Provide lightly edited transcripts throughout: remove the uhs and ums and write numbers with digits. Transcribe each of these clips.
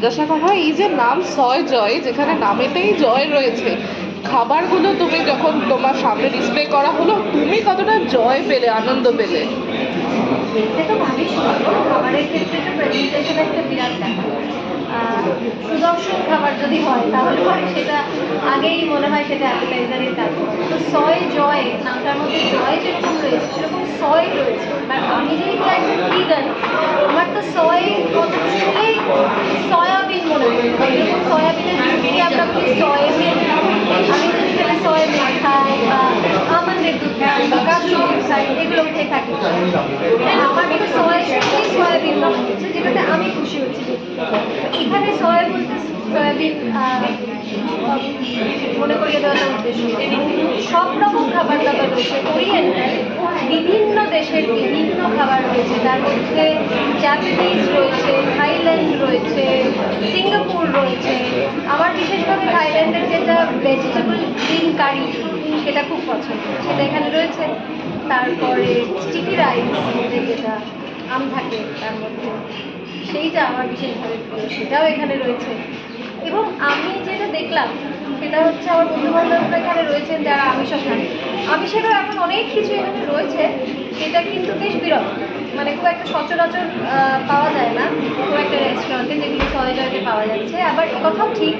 জিজ্ঞাসা করা হয় এই যে নাম সয় জয়, যেখানে নামেতেই জয় রয়েছে, খাবারগুলো তুমি যখন তোমার সামনে ডিসপ্লে করা হলো, তুমি কতটা জয় পেলে, আনন্দ পেলে? দেখতে তো ভালোই সুন্দর, খাবারের ক্ষেত্রে তো প্রেজেন্টেশন একটা বিরাট ব্যাপার। সুদর্শন খাবার যদি হয় তাহলে পরে সেটা আগেই মনে হয় সেটা অ্যাপিটাইজারের কাজ করে। তো সয় জয় নামটার মধ্যে জয় যেরকম রয়েছে সেরকম সয় রয়েছে। আর আমি যেহেতু একজন ভিগান, আমার তো সয় কথা শুনলেই সয়াবিন মনে হয়, যেরকম সয়াবিনের দুধকে আমরা বলি সয়াবিন। আমি যদি খেলে সয়াবিন খাই বা আমন্ডের দুধ খাই বা কাজু দুধ খাই, এগুলো খেয়ে থাকি। আমার তো সয় শুনলেই সয়াবিন মনে হচ্ছে, যেটাতে আমি খুশি হচ্ছি। এখানে সয়া বলতে সয়াবিন মনে করিয়ে দেওয়ার উদ্দেশ্য। সব রকম খাবার দাবার রয়েছে ওরিয়েন্টাল, বিভিন্ন দেশের বিভিন্ন খাবার রয়েছে। তার মধ্যে জাপানিজ রয়েছে, থাইল্যান্ড রয়েছে, সিঙ্গাপুর রয়েছে। আমার বিশেষভাবে থাইল্যান্ডের যেটা ভেজিটেবল গ্রিন কারি, সেটা খুব পছন্দ, সেটা এখানে রয়েছে। তারপরে স্টিকি রাইস, যেটা আম থাকে তার মধ্যে, সেইটা আমার বিশেষভাবে প্রিয়, সেটাও এখানে রয়েছে। এবং আমি যেটা দেখলাম সেটা হচ্ছে আমার বন্ধুবান্ধবরা এখানে রয়েছেন যারা আমিষও খান। আমিষেরও এখন অনেক কিছু এখানে রয়েছে, যেটা কিন্তু বেশ বিরল, মানে খুব একটা সচরাচর পাওয়া যায় না খুব একটা রেস্টুরেন্টে, যেগুলো সয় জয়তে পাওয়া যাচ্ছে। আবার কথাও ঠিক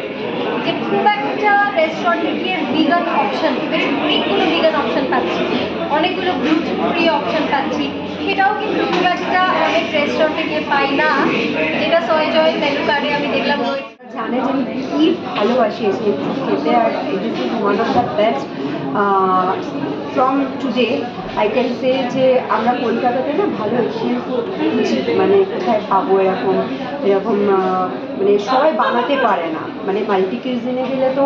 যে খুব একটা রেস্টুরেন্টে গিয়ে ভিগান অপশন, বেশ অনেকগুলো ভিগান অপশন পাচ্ছি, অনেকগুলো গ্লুটেন ফ্রি অপশন পাচ্ছি, সেটাও কিন্তু খুব একটা অনেক রেস্টুরেন্টে গিয়ে পাই না, যেটা সয় জয় মেনু কার্ডে আমি দেখলাম রয়েছে। জানে যে আমি কী ভালোবাসি এসে খেতে, আর this is one of the best from today I can say. যে আমরা কলকাতাতে না ভালো এশিয়ান ফুড খুঁজি, মানে কোথায় পাবো এরকম এরকম মানে সবাই বানাতে পারে না। মানে মাল্টি কিউজিনে গেলে তো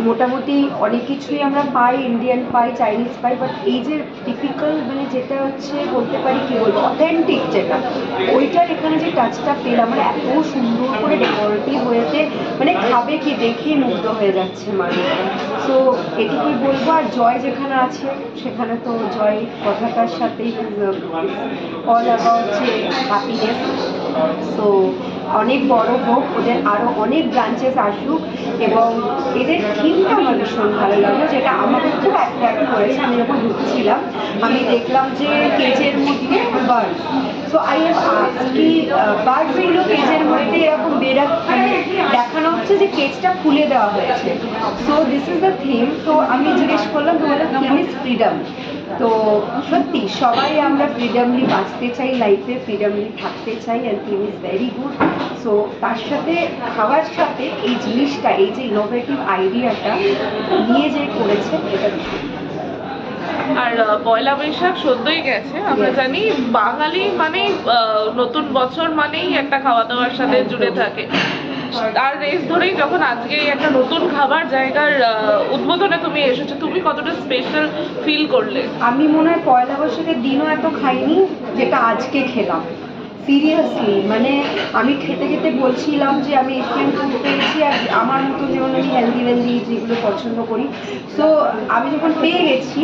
মোটামুটি অনেক কিছুই আমরা পাই, ইন্ডিয়ান পাই, চাইনিজ পাই, বাট এই যে টিপিক্যাল মানে যেটা হচ্ছে বলতে পারি কী বলবো অথেন্টিক যেটা, ওইটার এখানে যে টাচটা পেলাম, মানে এত সুন্দর করে ডেকোরেটিভ হয়েছে, মানে খাবে কি দেখেই মুগ্ধ হয়ে যাচ্ছে মানুষ। সো এটুকুই বলবো। আর জয় যেখানে আছে সেখানে তো জয় কথাটার সাথেই অল অ্যাবাউট যে হ্যাপিনেস। সো অনেক বড় হোক, ওদের আরও অনেক ব্রাঞ্চেস আসুক, এবং এদের থিমটা আমার ভীষণ ভালো লাগলো, যেটা আমাকে খুব অ্যাট্রাক্ট করেছে। আমি যখন ঢুকছিলাম আমি দেখলাম যে কেজের মধ্যে bird. So I have asked কি বার্ডসগুলো কেজের মধ্যে এরকম দেখানো হচ্ছে যে কেজটা খুলে দেওয়া হয়েছে। So this is the theme. তো আমি জিজ্ঞেস করলাম তোমাদের থিম ইজ ফ্রিডম। তো সত্যি সবাই আমরা ফ্রিডমলি বাঁচতে চাই, লাইফে ফ্রিডমলি থাকতে চাই, and theme is very good. So তার সাথে খাওয়ার সাথে এই জিনিসটা, এই যে ইনোভেটিভ আইডিয়াটা নিয়ে যে করেছে, এটা ভীষণ। আর পয়লা বৈশাখ সদ্যই গেছে, আমরা জানি বাঙালি মানেই নতুন বছর মানেই একটা খাওয়া দাওয়ার সাথে জুড়ে থাকে। আর রেস ধরেই যখন আজকে একটা নতুন খাবার জায়গার উদ্বোধনে তুমি এসেছো, তুমি কতটা স্পেশাল ফিল করলে? আমি মনে হয় পয়লা বৈশাখের দিনও এত খাইনি যেটা আজকে খেলাম, সিরিয়াসলি। মানে আমি খেতে খেতে বলছিলাম যে আমি এশিয়ান ফুড পেয়েছি, আর আমার মতো যেমন আমি হেলদি যেগুলো পছন্দ করি, সো আমি যখন পেয়ে গেছি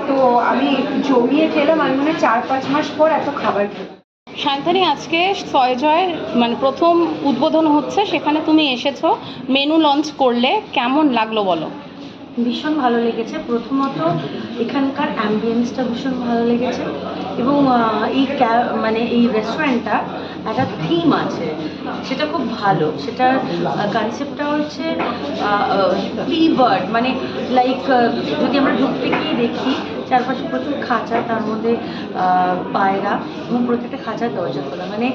তো আমি জমিয়ে খেলাম। আমি মনে হয় 4-5 মাস পর এত খাবার খেলাম। সায়ন্তানী, আজকে সয় জয়ের মানে প্রথম উদ্বোধন হচ্ছে, সেখানে তুমি এসেছো, মেনু লঞ্চ করলে, কেমন লাগলো বলো? ভীষণ ভালো লেগেছে। প্রথমত এখানকার অ্যাম্বিয়েন্সটা ভীষণ ভালো লেগেছে, এবং এই মানে এই রেস্টুরেন্টটা একটা থিম আছে, সেটা খুব ভালো। সেটার কনসেপ্টটা হচ্ছে ফ্রি বার্ড, মানে লাইক যদি আমরা ঢুকতে গিয়ে দেখি চারপাশে প্রচুর খাঁচা, তার মধ্যে পায়রা, এবং প্রত্যেকটা খাঁচার দরজা খোলা। মানে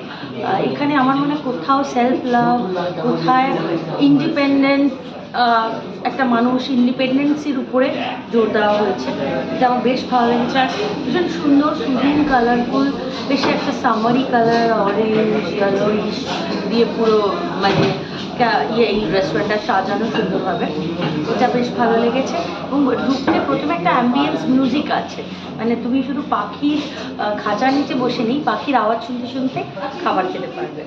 এখানে আমার মনে হয় কোথাও সেলফ লাভ, কোথায় ইন্ডিপেন্ডেন্স, একটা মানুষ ইন্ডিপেন্ডেন্সির উপরে জোর দেওয়া হয়েছে। এটা আমার বেশ ভালো লেগেছে। আর ভীষণ সুন্দর সুদিন কালারফুল, বেশ একটা সামারি কালার, অরেঞ্জ ইয়েলোইশ দিয়ে পুরো মানে এই রেস্টুরেন্টটা সাজানো সুন্দরভাবে, এটা বেশ ভালো লেগেছে। এবং ঢুকতে প্রথমে একটা অ্যাম্বিয়েন্স মিউজিক আছে, মানে তুমি শুধু পাখির খাঁচার নিচে বসে নেই, পাখির আওয়াজ শুনতে শুনতে খাবার খেতে পারবে।